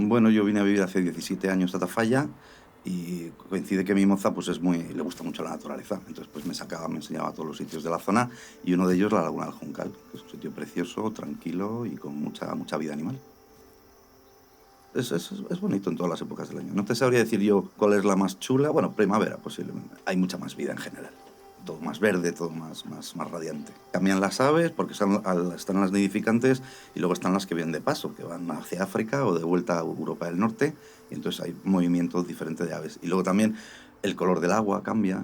Bueno, yo vine a vivir hace 17 años a Tafalla y coincide que mi moza pues le gusta mucho la naturaleza. Entonces pues me enseñaba a todos los sitios de la zona y uno de ellos la Laguna del Juncal, que es un sitio precioso, tranquilo y con mucha vida animal. Es bonito en todas las épocas del año. No te sabría decir yo cuál es la más chula. Bueno, primavera posiblemente. Hay mucha más vida en general. Todo más verde, todo más radiante. Cambian las aves porque están las nidificantes y luego están las que vienen de paso, que van hacia África o de vuelta a Europa del Norte. Y entonces hay movimientos diferentes de aves. Y luego también el color del agua cambia.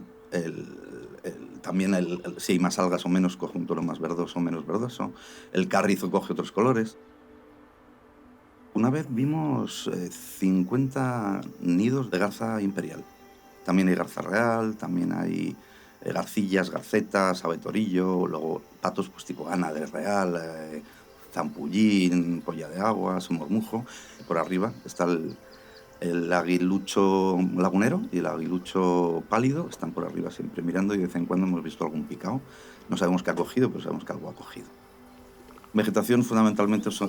También si hay más algas o menos, coge un tono más verdoso o menos verdoso. El carrizo coge otros colores. Una vez vimos 50 nidos de garza imperial. También hay garza real, también hay garcillas, garcetas, abetorillo, luego patos pues tipo ánade real, zampullín, polla de agua, un mormujo. Por arriba está el aguilucho lagunero y el aguilucho pálido, están por arriba siempre mirando y de vez en cuando hemos visto algún picao. No sabemos qué ha cogido, pero sabemos que algo ha cogido. Vegetación fundamentalmente se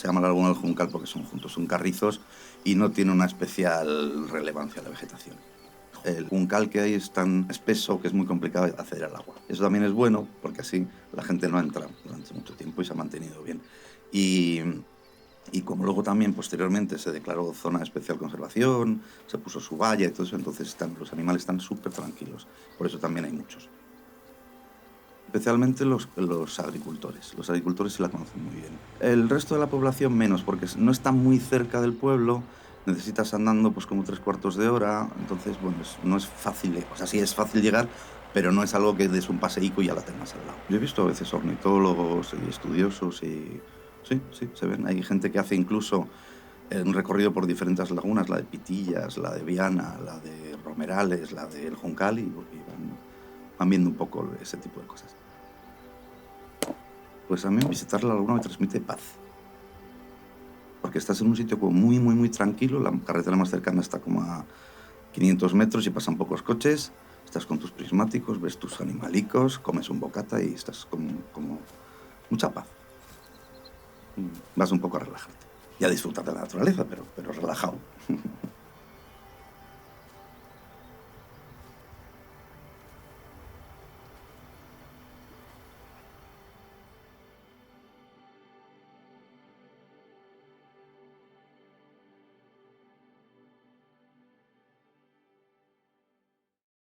llama la laguna del Juncal porque son juntos, son carrizos y no tiene una especial relevancia la vegetación. El juncal que hay es tan espeso que es muy complicado acceder al agua. Eso también es bueno porque así la gente no entra durante mucho tiempo y se ha mantenido bien. Y como luego también posteriormente se declaró zona de especial conservación, se puso su valla y todo eso, entonces los animales están súper tranquilos. Por eso también hay muchos. Especialmente los agricultores. Los agricultores sí la conocen muy bien. El resto de la población menos, porque no está muy cerca del pueblo, necesitas andando pues como 3/4 de hora, entonces, bueno, no es fácil, o sea, sí es fácil llegar, pero no es algo que des un paseico y ya la tengas al lado. Yo he visto a veces ornitólogos y estudiosos y sí, se ven. Hay gente que hace incluso un recorrido por diferentes lagunas, la de Pitillas, la de Viana, la de Romerales, la del Juncal y van viendo un poco ese tipo de cosas. Pues a mí visitar la laguna me transmite paz. Porque estás en un sitio como muy tranquilo, la carretera más cercana está como a 500 metros y pasan pocos coches, estás con tus prismáticos, ves tus animalicos, comes un bocata y estás como mucha paz. Vas un poco a relajarte y a disfrutar de la naturaleza, pero relajado.